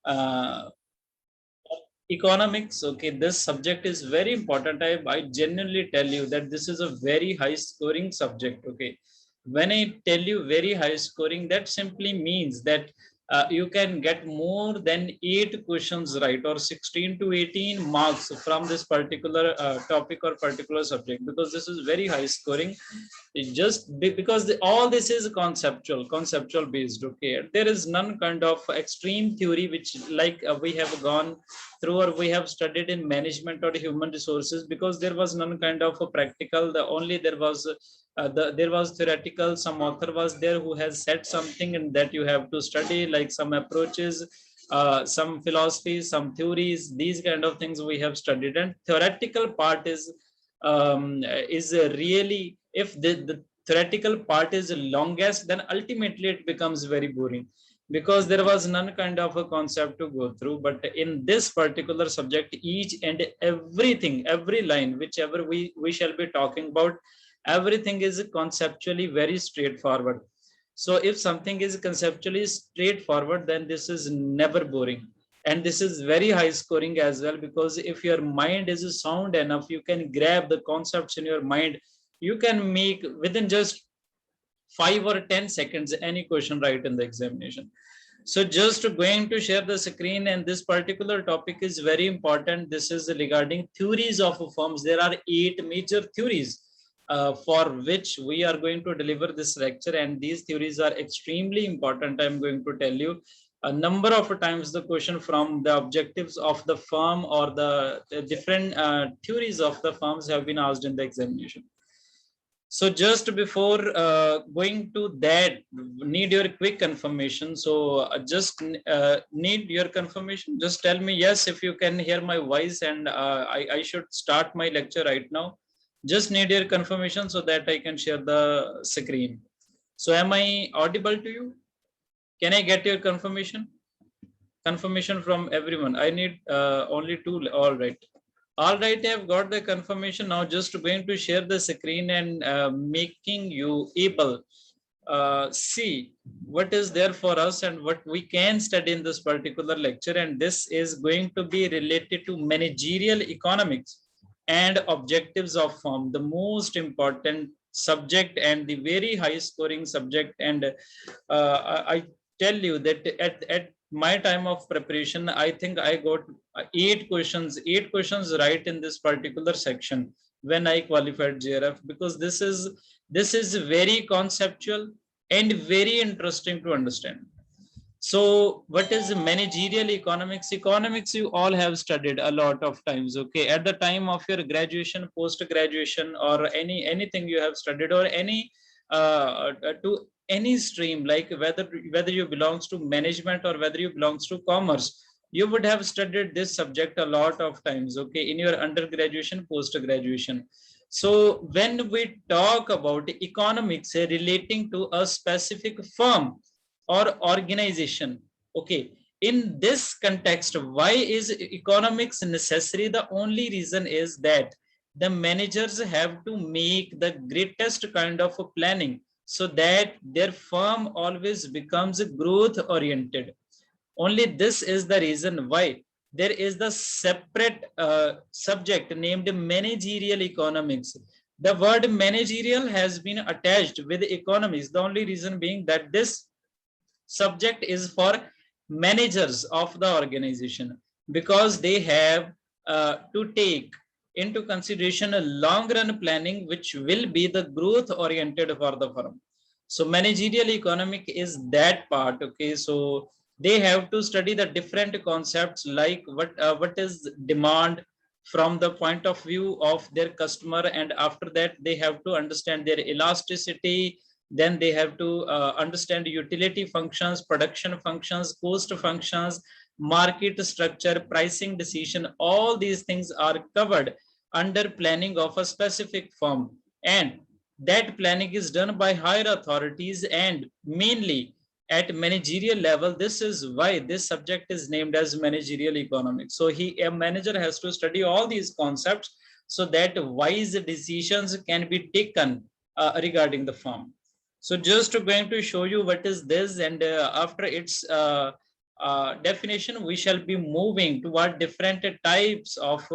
uh, economics. Okay, this subject is very important. I genuinely tell you that this is a very high scoring subject. Okay, when I tell you very high scoring, that simply means that you can get more than 8 questions right, or 16 to 18 marks from this particular topic or particular subject, because this is very high scoring. It just because all this is conceptual based. Okay, there is none kind of extreme theory which like we have gone through or we have studied in management or human resources, because there was none kind of a practical. The only there was there was theoretical. Some author was there who has said something and that you have to study, like some approaches, some philosophies, some theories. These kind of things we have studied, and theoretical part is really, if the theoretical part is longest, then ultimately it becomes very boring, because there was none kind of a concept to go through. But in this particular subject, each and everything, every line whichever we shall be talking about, everything is conceptually very straightforward. So if something is conceptually straightforward, then this is never boring, and this is very high scoring as well, because if your mind is sound enough, you can grab the concepts in your mind. You can make within just 5 or 10 seconds any question right in the examination. So just going to share the screen, and this particular topic is very important. This is regarding theories of firms. There are 8 major theories for which we are going to deliver this lecture, and these theories are extremely important. I'm going to tell you a number of times the question from the objectives of the firm or the different theories of the firms have been asked in the examination. So just before going to that, need your quick confirmation. So just need your confirmation. Just tell me yes if you can hear my voice, and I should start my lecture right now. Just need your confirmation so that I can share the screen. So am I audible to you? Can I get your confirmation? Confirmation from everyone. I need only 2. All right. All right, I've got the confirmation now. Just going to share the screen and making you able see what is there for us and what we can study in this particular lecture. And this is going to be related to managerial economics and objectives of firm, the most important subject and the very high scoring subject. And I tell you that at my time of preparation, I think I got 8 questions right in this particular section when I qualified JRF, because this is very conceptual and very interesting to understand. So what is managerial economics? Economics you all have studied a lot of times. Okay, at the time of your graduation, post graduation, or anything you have studied, or any to any stream, like whether you belongs to management or whether you belongs to commerce, you would have studied this subject a lot of times. Okay, in your undergraduation, post graduation. So when we talk about economics relating to a specific firm or organization, okay, in this context, why is economics necessary? The only reason is that the managers have to make the greatest kind of planning so that their firm always becomes growth oriented. Only this is the reason why there is the separate subject named managerial economics. The word managerial has been attached with economics. The only reason being that this subject is for managers of the organization, because they have to take into consideration a long run planning which will be the growth oriented for the firm. So managerial economic is that part. Okay, so they have to study the different concepts, like what is demand from the point of view of their customer, and after that they have to understand their elasticity. Then they have to understand utility functions, production functions, cost functions, market structure, pricing decision. All these things are covered under planning of a specific firm, and that planning is done by higher authorities and mainly at managerial level. This is why this subject is named as managerial economics. So a manager has to study all these concepts so that wise decisions can be taken regarding the firm. So just going to show you what is this, and after its definition, we shall be moving toward different types of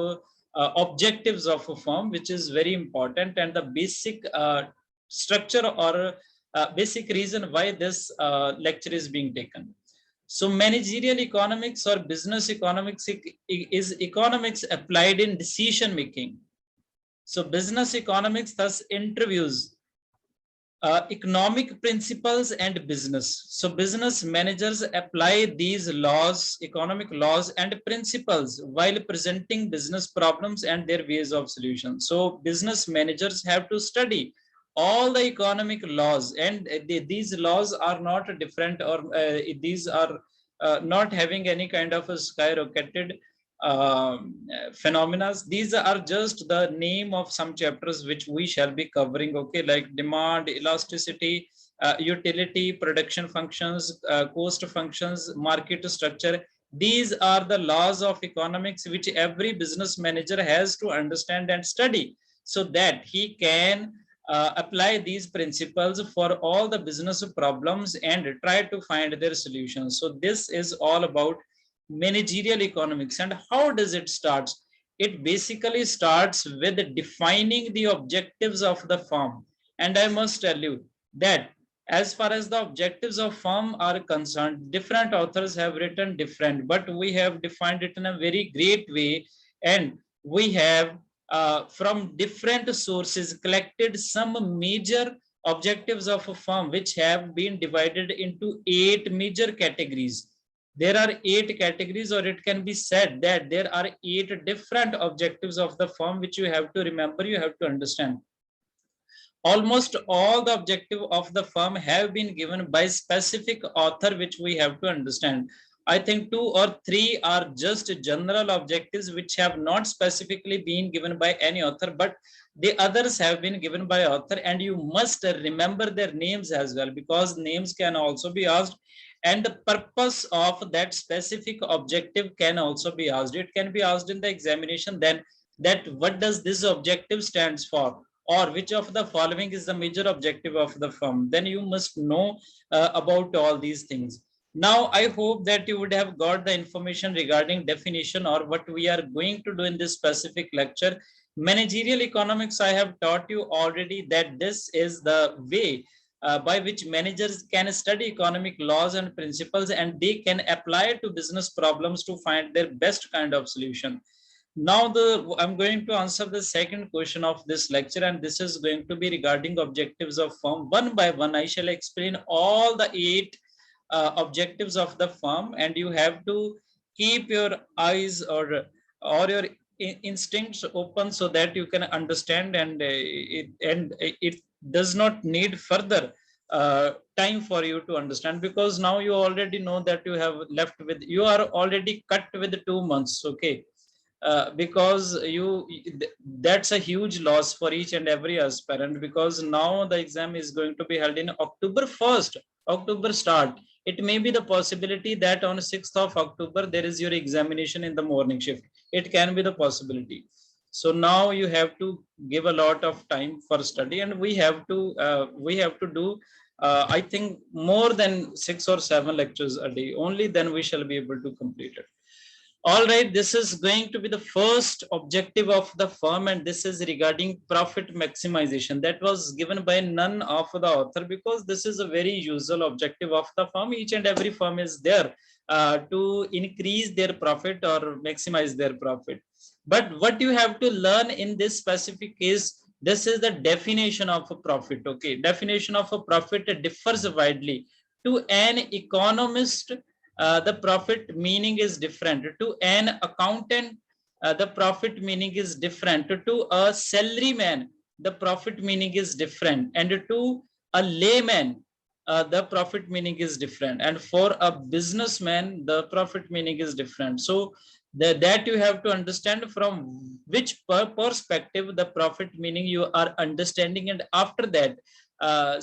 objectives of a firm, which is very important, and the basic structure or basic reason why this lecture is being taken. So managerial economics or business economics is economics applied in decision making. So business economics thus interviews economic principles and business. So business managers apply these laws, economic laws and principles while presenting business problems and their ways of solution. So business managers have to study all the economic laws, and these laws are not different, or these are not having any kind of a skyrocketed phenomena. These are just the name of some chapters which we shall be covering, okay, like demand, elasticity, utility, production functions, cost functions, market structure. These are the laws of economics which every business manager has to understand and study, so that he can apply these principles for all the business problems and try to find their solutions. So this is all about managerial economics. And how does it start? It basically starts with defining the objectives of the firm. And I must tell you that as far as the objectives of firm are concerned, different authors have written different, but we have defined it in a very great way. And we have from different sources collected some major objectives of a firm, which have been divided into 8 major categories. There are 8 categories, or it can be said that there are 8 different objectives of the firm which you have to remember, you have to understand. Almost all the objective of the firm have been given by specific author, which we have to understand. I think 2 or 3 are just general objectives which have not specifically been given by any author, but the others have been given by author, and you must remember their names as well, because names can also be asked, and the purpose of that specific objective can also be asked. It can be asked in the examination then, that what does this objective stands for, or which of the following is the major objective of the firm. Then you must know about all these things. Now I hope that you would have got the information regarding definition, or what we are going to do in this specific lecture. Managerial economics, I have taught you already that this is the way by which managers can study economic laws and principles, and they can apply to business problems to find their best kind of solution. Now I'm going to answer the second question of this lecture, and this is going to be regarding objectives of firm. One by one I shall explain all the 8 objectives of the firm, and you have to keep your eyes or your instincts open, so that you can understand, and it does not need further time for you to understand, because now you already know that you are already cut with 2 months, okay. Because that's a huge loss for each and every aspirant, because now the exam is going to be held in October 1st. October start. It may be the possibility that on 6th of October there is your examination in the morning shift. It can be the possibility. So now you have to give a lot of time for study, and we have to do I think more than 6 or 7 lectures a day. Only then we shall be able to complete it. All right, this is going to be the first objective of the firm, and this is regarding profit maximization. That was given by none of the author, because this is a very usual objective of the firm. Each and every firm is there to increase their profit or maximize their profit. But what you have to learn in this specific case, this is the definition of a profit. Okay, definition of a profit differs widely. To an economist, the profit meaning is different. To an accountant, the profit meaning is different. To a salaryman, the profit meaning is different. And to a layman, the profit meaning is different. And for a businessman, the profit meaning is different. So that you have to understand from which perspective the profit meaning you are understanding. And after that,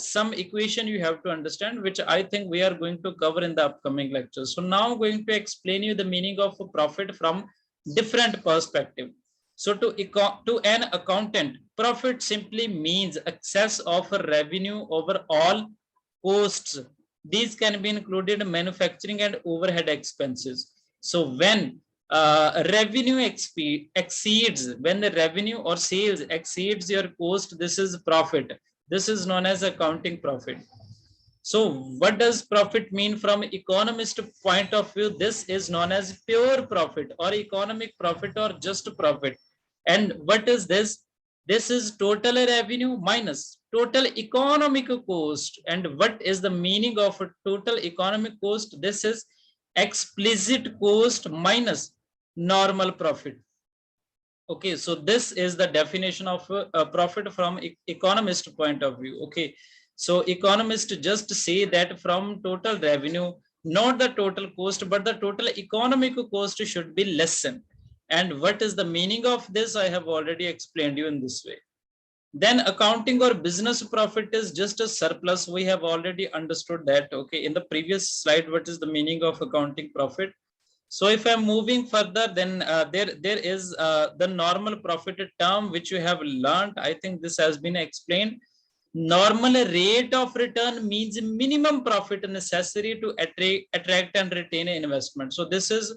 some equation you have to understand, which I think we are going to cover in the upcoming lectures. So now I'm going to explain you the meaning of a profit from different perspective. So to an accountant, profit simply means excess of revenue over all costs. These can be included manufacturing and overhead expenses. So when revenue exceeds, when the revenue or sales exceeds your cost, this is profit. This is known as accounting profit. So what does profit mean from economist point of view? This is known as pure profit or economic profit or just profit. And what is this? This is total revenue minus total economic cost. And what is the meaning of a total economic cost? This is explicit cost minus normal profit. Okay, so this is the definition of a profit from economist point of view. Okay, so economists just say that from total revenue, not the total cost, but the total economic cost should be lessened. And what is the meaning of this? I have already explained you in this way. Then accounting or business profit is just a surplus. We have already understood that. Okay, in the previous slide, what is the meaning of accounting profit? So if I'm moving further, then there is the normal profit term which you have learned. I think this has been explained. Normal rate of return means minimum profit necessary to attract and retain an investment. So this is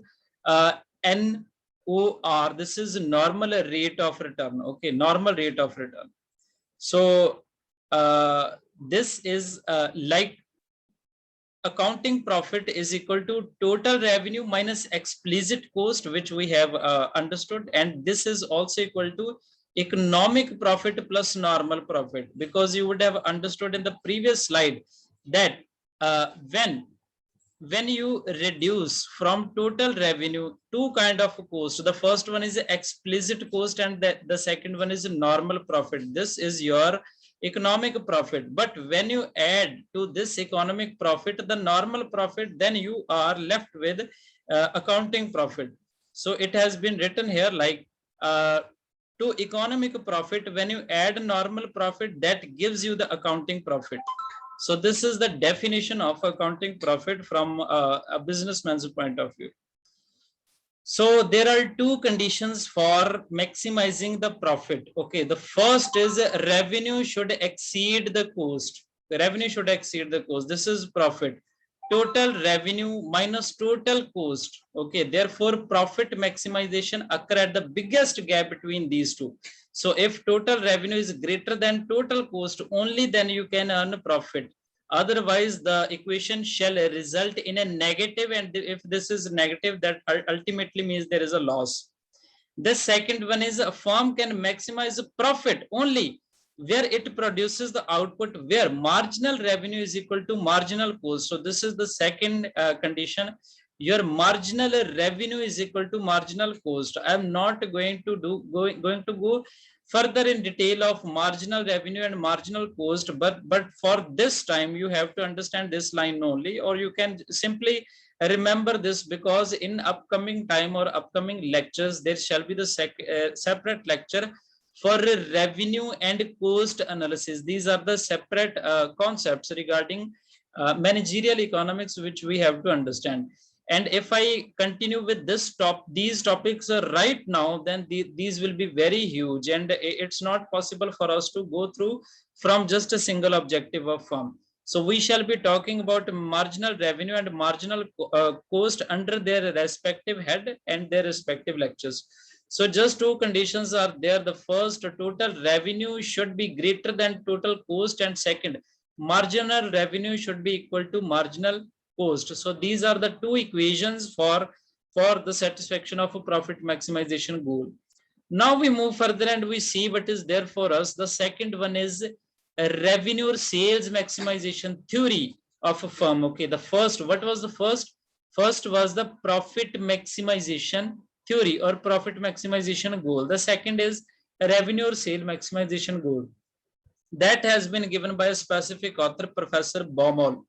NOR. This is normal rate of return. Okay, normal rate of return. So this is like accounting profit is equal to total revenue minus explicit cost, which we have understood. And this is also equal to economic profit plus normal profit, because you would have understood in the previous slide that when you reduce from total revenue two kind of cost, the first one is explicit cost and the second one is normal profit. This is your economic profit. But when you add to this economic profit the normal profit, then you are left with accounting profit. So it has been written here like to economic profit, when you add normal profit, that gives you the accounting profit. So this is the definition of accounting profit from a businessman's point of view. So there are two conditions for maximizing the profit. Okay, the first is revenue should exceed the cost. The revenue should exceed the cost. This is profit. Total revenue minus total cost. Okay, therefore profit maximization occur at the biggest gap between these two. So if total revenue is greater than total cost, only then you can earn profit. Otherwise, the equation shall result in a negative, and if this is negative, that ultimately means there is a loss. The second one is a firm can maximize profit only where it produces the output where marginal revenue is equal to marginal cost. So this is the second condition. Your marginal revenue is equal to marginal cost. I am not going to go further in detail of marginal revenue and marginal cost, but for this time you have to understand this line only, or you can simply remember this, because in upcoming time or upcoming lectures there shall be the separate lecture for revenue and cost analysis. These are the separate concepts regarding managerial economics which we have to understand. And if I continue with these topics right now, then these will be very huge, and it's not possible for us to go through from just a single objective of firm. So we shall be talking about marginal revenue and marginal cost under their respective head and their respective lectures. So just two conditions are there. The first, total revenue should be greater than total cost, and second, marginal revenue should be equal to marginal cost. So these are the two equations for the satisfaction of a profit maximization goal. Now we move further and we see what is there for us. The second one is revenue or sales maximization theory of a firm. Okay, the first, what was the first? First was the profit maximization theory or profit maximization goal. The second is revenue or sale maximization goal. That has been given by a specific author, Professor Baumol.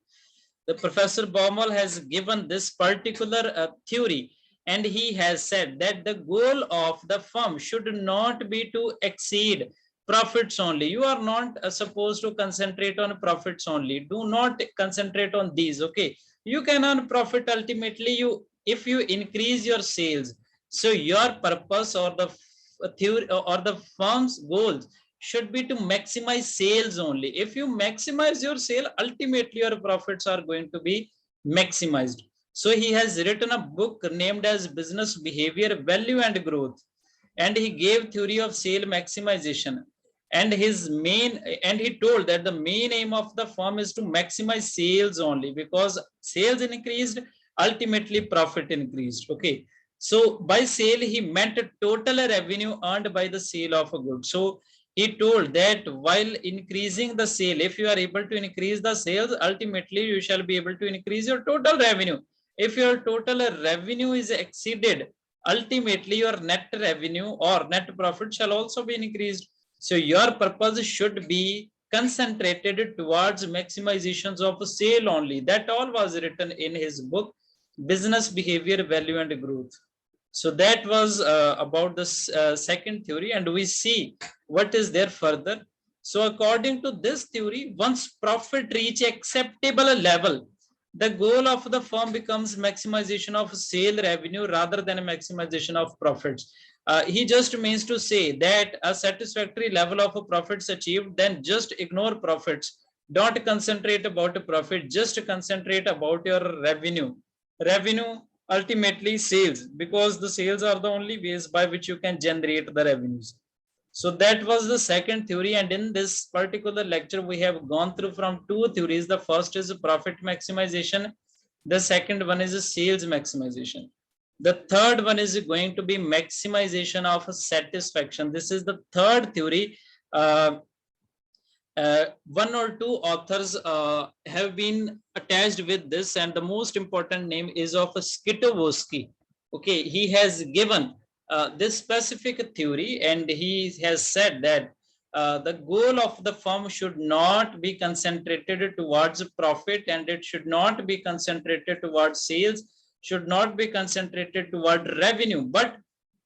The Professor Baumol has given this particular theory, and he has said that the goal of the firm should not be to exceed profits only. You are not supposed to concentrate on profits only. Do not concentrate on these. Okay, you can earn profit ultimately if you increase your sales. So your purpose or the theory or the firm's goals should be to maximize sales only. If you maximize your sale, ultimately your profits are going to be maximized. So he has written a book named as Business Behavior, Value and Growth, and he gave theory of sale maximization. And his main, and he told that the main aim of the firm is to maximize sales only, because sales increased, ultimately profit increased. Okay, so by sale he meant total revenue earned by the sale of a good. So he told that while increasing the sale, if you are able to increase the sales, ultimately you shall be able to increase your total revenue. If your total revenue is exceeded, ultimately your net revenue or net profit shall also be increased. So your purpose should be concentrated towards maximizations of sale only. That all was written in his book, Business Behavior, Value and Growth. So that was about the second theory, and we see what is there further. So according to this theory, once profit reach acceptable level, the goal of the firm becomes maximization of sale revenue rather than maximization of profits. He just means to say that a satisfactory level of profits achieved, then just ignore profits. Don't concentrate about profit, just concentrate about your revenue. Revenue, ultimately sales, because the sales are the only ways by which you can generate the revenues. So that was the second theory, and in this particular lecture we have gone through from two theories. The first is profit maximization, the second one is sales maximization. The third one is going to be maximization of satisfaction. This is the third theory. One or two authors have been attached with this, and the most important name is of Skitowski. Okay, he has given this specific theory, and he has said that the goal of the firm should not be concentrated towards profit, and it should not be concentrated towards sales, should not be concentrated toward revenue, but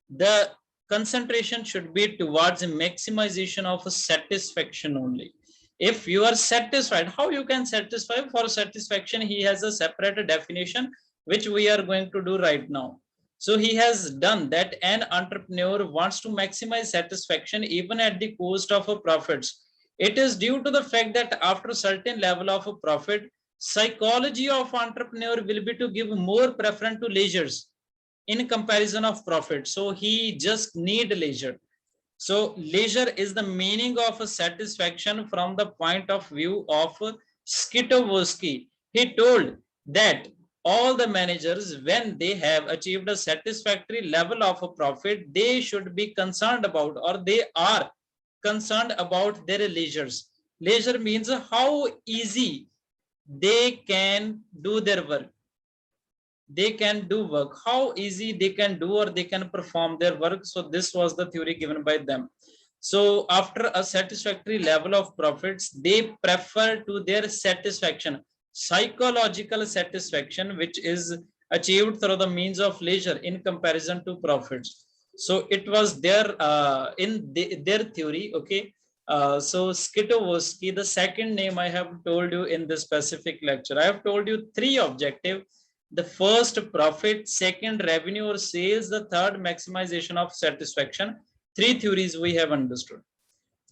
the concentration should be towards maximization of satisfaction only. If you are satisfied, how you can satisfy? For satisfaction, he has a separate definition, which we are going to do right now. So he has done that an entrepreneur wants to maximize satisfaction even at the cost of profits. It is due to the fact that after a certain level of profit, psychology of entrepreneur will be to give more preference to leisures in comparison of profit. So he just need leisure. So leisure is the meaning of a satisfaction from the point of view of Skitowski. He told that all the managers, when they have achieved a satisfactory level of a profit, they should be concerned about, or they are concerned about their leisures. Leisure means how easy they can do their work. They can do work, how easy they can do, or they can perform their work. So this was the theory given by them. So after a satisfactory level of profits, they prefer to their satisfaction, psychological satisfaction, which is achieved through the means of leisure in comparison to profits. So it was there in their theory. Okay, so Skitowski, the second name I have told you in this specific lecture. I have told you three objectives: the first, profit; second, revenue or sales; the third, maximization of satisfaction. Three theories we have understood.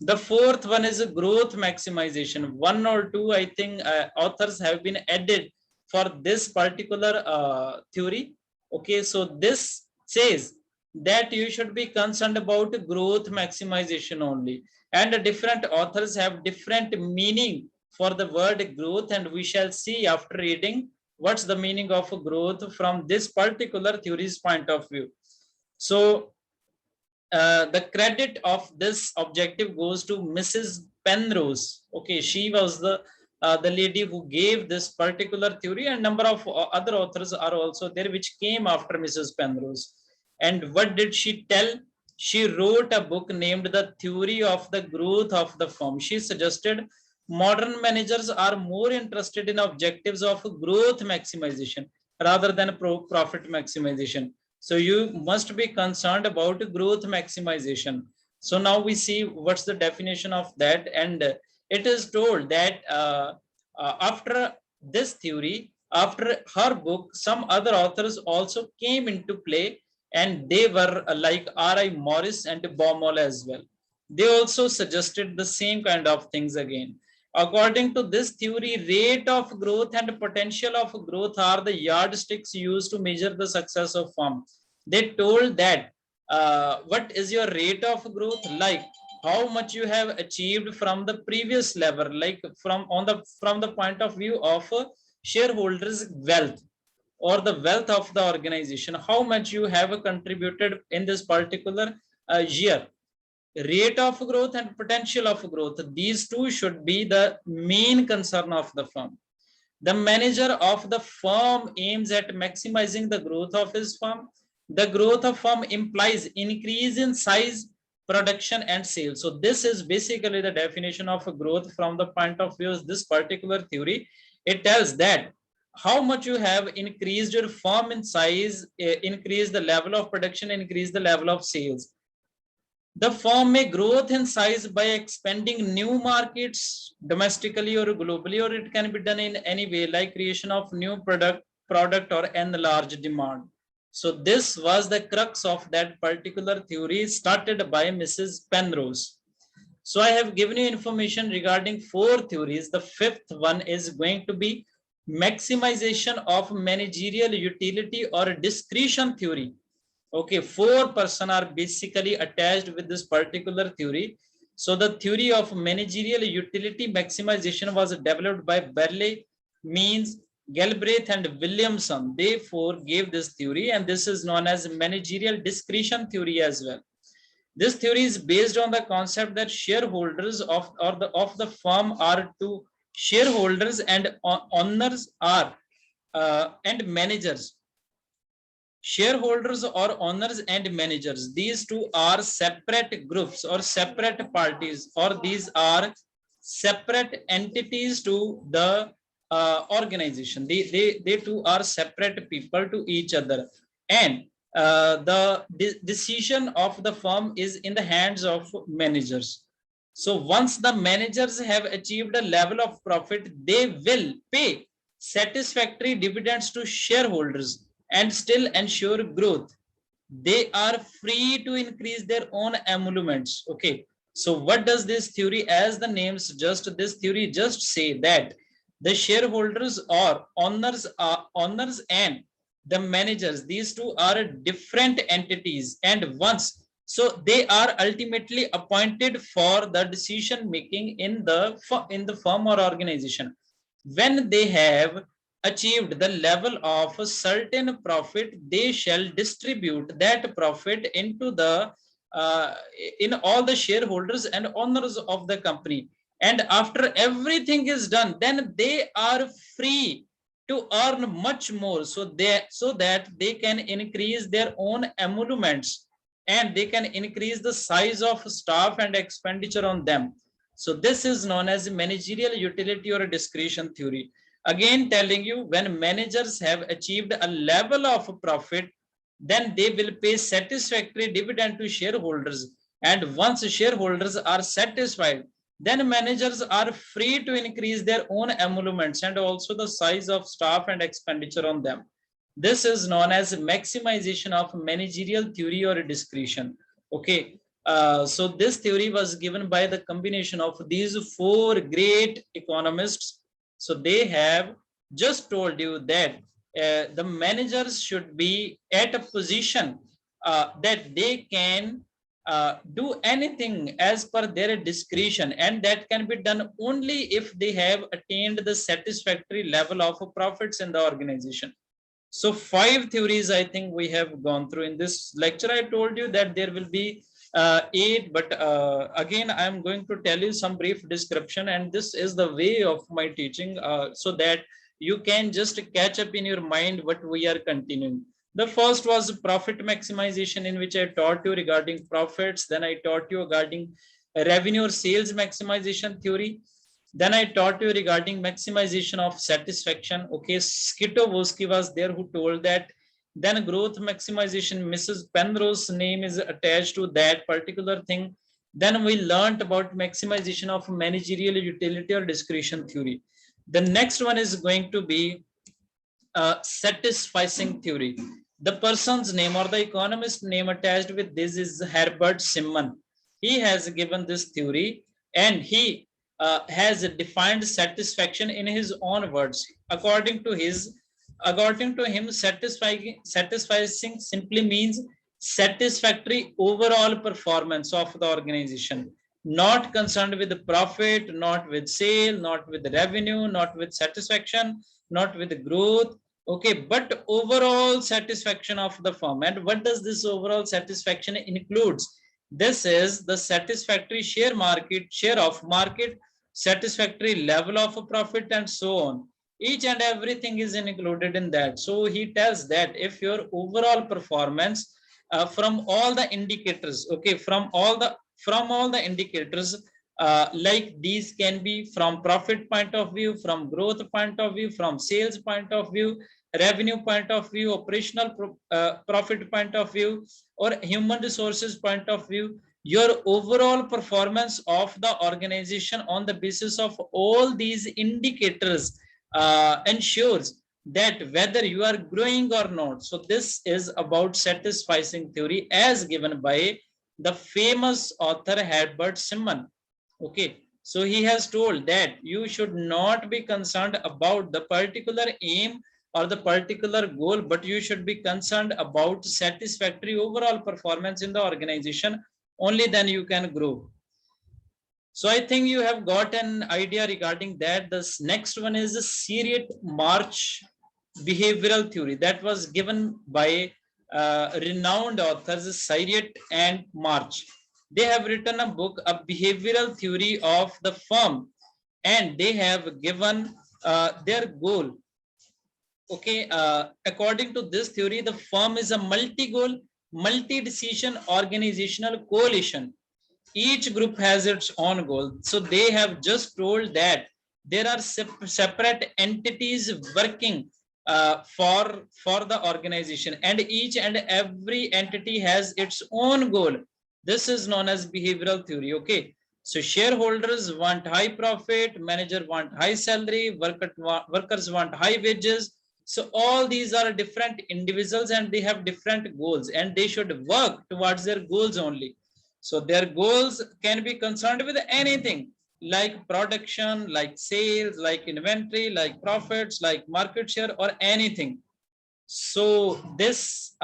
The fourth one is a growth maximization. One or two, I think, authors have been added for this particular theory. Okay, so this says that you should be concerned about growth maximization only, and different authors have different meaning for the word growth, and we shall see after reading what's the meaning of growth from this particular theory's point of view. So the credit of this objective goes to Mrs. Penrose. Okay, she was the lady who gave this particular theory, and number of other authors are also there which came after Mrs. Penrose. And what did she tell? She wrote a book named The Theory of the Growth of the Firm. She suggested modern managers are more interested in objectives of growth maximization rather than profit maximization. So you must be concerned about growth maximization. So now we see what's the definition of that. And it is told that after this theory, after her book, some other authors also came into play, and they were like R.I. Morris and Baumol as well. They also suggested the same kind of things again. According to this theory, rate of growth and potential of growth are the yardsticks used to measure the success of firm. They told that what is your rate of growth, like how much you have achieved from the previous level, like from the point of view of shareholders' wealth or the wealth of the organization, how much you have contributed in this particular year. Rate of growth and potential of growth, these two should be the main concern of the firm. The manager of the firm aims at maximizing the growth of his firm. The growth of firm implies increase in size, production, and sales. So this is basically the definition of growth from the point of view of this particular theory. It tells that how much you have increased your firm in size, increase the level of production, increase the level of sales. The firm may grow in size by expanding new markets domestically or globally, or it can be done in any way, like creation of new product or enlarged demand. So this was the crux of that particular theory started by Mrs. Penrose. So I have given you information regarding 4 theories. The 5th one is going to be maximization of managerial utility or discretion theory. Okay, 4 persons are basically attached with this particular theory. So the theory of managerial utility maximization was developed by Berle, Means, Galbraith, and Williamson. They 4 gave this theory, and this is known as managerial discretion theory as well. This theory is based on the concept that shareholders of the firm are to shareholders and owners are and managers. Shareholders or owners and managers, these two are separate groups or separate parties, or these are separate entities to the organization. They two are separate people to each other, and the decision of the firm is in the hands of managers. So once the managers have achieved a level of profit, they will pay satisfactory dividends to shareholders and still ensure growth. They are free to increase their own emoluments. Okay, so what does this theory, as the name suggests, this theory just say that the shareholders or owners and the managers, these two are different entities, and once, so they are ultimately appointed for the decision making in the firm or organization. When they have achieved the level of a certain profit, they shall distribute that profit into the in all the shareholders and owners of the company. And after everything is done, then they are free to earn much more, so that they can increase their own emoluments, and they can increase the size of staff and expenditure on them. So this is known as managerial utility or discretion theory. Again, telling you, when managers have achieved a level of profit, then they will pay satisfactory dividend to shareholders. And once shareholders are satisfied, then managers are free to increase their own emoluments and also the size of staff and expenditure on them. This is known as maximization of managerial theory or discretion. Okay, so this theory was given by the combination of these 4 great economists. So they have just told you that the managers should be at a position that they can do anything as per their discretion, and that can be done only if they have attained the satisfactory level of profits in the organization. So 5 theories I think we have gone through in this lecture. I told you that there will be 8, but again I am going to tell you some brief description, and this is the way of my teaching, so that you can just catch up in your mind what we are continuing. The first was profit maximization, in which I taught you regarding profits. Then I taught you regarding revenue or sales maximization theory. Then I taught you regarding maximization of satisfaction. Okay, Skitowski was there who told that. Then growth maximization, Mrs. Penrose's name is attached to that particular thing. Then we learned about maximization of managerial utility or discretion theory. The next one is going to be satisficing theory. The person's name or the economist name attached with this is Herbert Simon. he has given this theory, and he has defined satisfaction in his own words. According to him, satisfying simply means satisfactory overall performance of the organization, not concerned with the profit, not with sale, not with the revenue, not with satisfaction, not with the growth. Okay, but overall satisfaction of the firm. And what does this overall satisfaction includes? This is the satisfactory share of market, satisfactory level of profit, and so on. Each and everything is included in that. So he tells that if your overall performance from all the indicators, okay, from all the indicators, like these can be from profit point of view, from growth point of view, from sales point of view, revenue point of view, operational profit point of view, or human resources point of view, your overall performance of the organization on the basis of all these indicators ensures that whether you are growing or not. So this is about satisficing theory as given by the famous author Herbert Simon. Okay, so he has told that you should not be concerned about the particular aim or the particular goal, but you should be concerned about satisfactory overall performance in the organization. Only then you can grow. So I think you have got an idea regarding that. This next one is a Seriat March behavioral theory that was given by renowned authors Seriat and March. They have written a book, a behavioral theory of the firm, and they have given their goal. Okay, according to this theory, the firm is a multi-goal, multi-decision organizational coalition. Each group has its own goal. So they have just told that there are separate entities working for the organization, and each and every entity has its own goal. This is known as behavioral theory. Okay, so shareholders want high profit, manager want high salary, workers want high wages. So all these are different individuals and they have different goals, and they should work towards their goals only. So their goals can be concerned with anything like production, like sales, like inventory, like profits, like market share, or anything. So this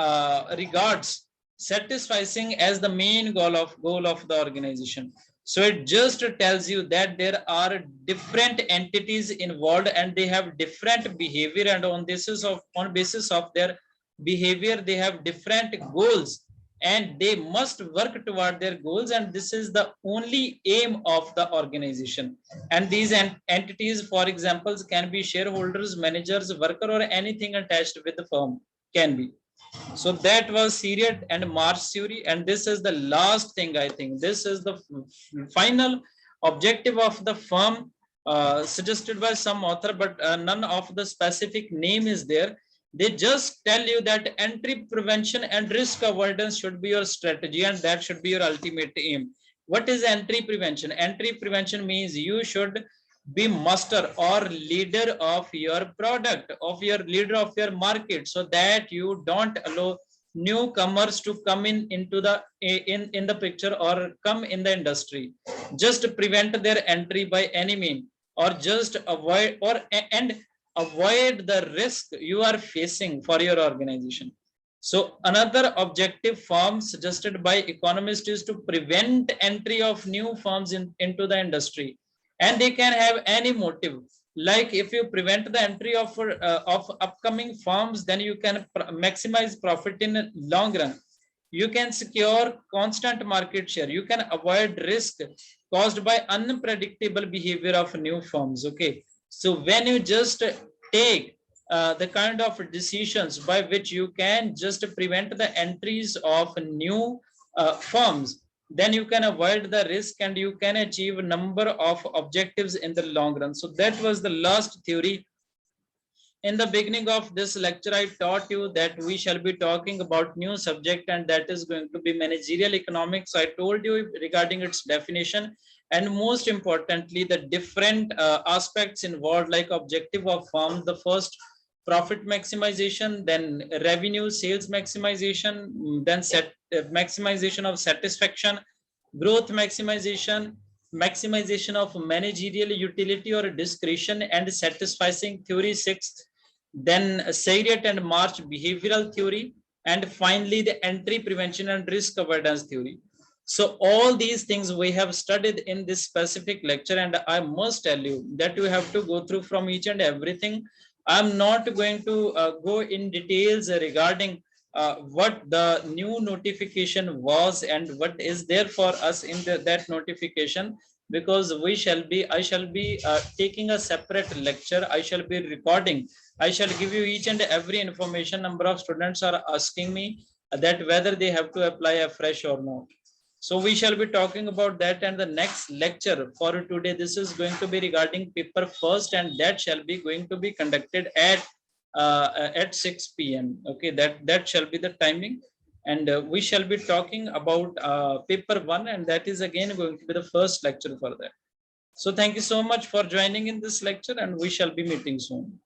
regards satisficing as the main goal of the organization. So it just tells you that there are different entities involved and they have different behavior, and on basis of their behavior they have different goals, and they must work toward their goals, and this is the only aim of the organization. And these entities, for examples, can be shareholders, managers, worker, or anything attached with the firm can be. So that was Seriat and March theory, and this is the last thing. I think this is the final objective of the firm suggested by some author, but none of the specific name is there. They just tell you that entry prevention and risk avoidance should be your strategy, and that should be your ultimate aim. What is entry prevention? Entry prevention means you should be master or leader of your product, of your leader of your market, so that you don't allow newcomers to come into the in the picture or come in the industry. Just prevent their entry by any mean, or just avoid or and avoid the risk you are facing for your organization. So another objective firm suggested by economists is to prevent entry of new firms into the industry, and they can have any motive. Like if you prevent the entry of upcoming firms, then you can maximize profit in long run. You can secure constant market share. You can avoid risk caused by unpredictable behavior of new firms. Okay, so when you just take the kind of decisions by which you can just prevent the entries of new firms, then you can avoid the risk and you can achieve a number of objectives in the long run. So that was the last theory. In the beginning of this lecture, I taught you that we shall be talking about new subject, and that is going to be managerial economics. I told you regarding its definition, and most importantly, the different aspects involved, like objective of firm. The first, profit maximization, then revenue sales maximization, then maximization of satisfaction, growth maximization, maximization of managerial utility or discretion and satisficing theory, sixth. Then Sayret and March behavioral theory, and finally the entry prevention and risk avoidance theory. So all these things we have studied in this specific lecture, and I must tell you that you have to go through from each and everything. I'm not going to go in details regarding what the new notification was and what is there for us in that notification, because I shall be taking a separate lecture. I shall be recording. I shall give you each and every information. Number of students are asking me that whether they have to apply afresh or not. So we shall be talking about that, and the next lecture for today, this is going to be regarding paper first, and that shall be going to be conducted at 6 p.m. Okay, that shall be the timing, and we shall be talking about paper one, and that is again going to be the first lecture for that. So thank you so much for joining in this lecture, and we shall be meeting soon.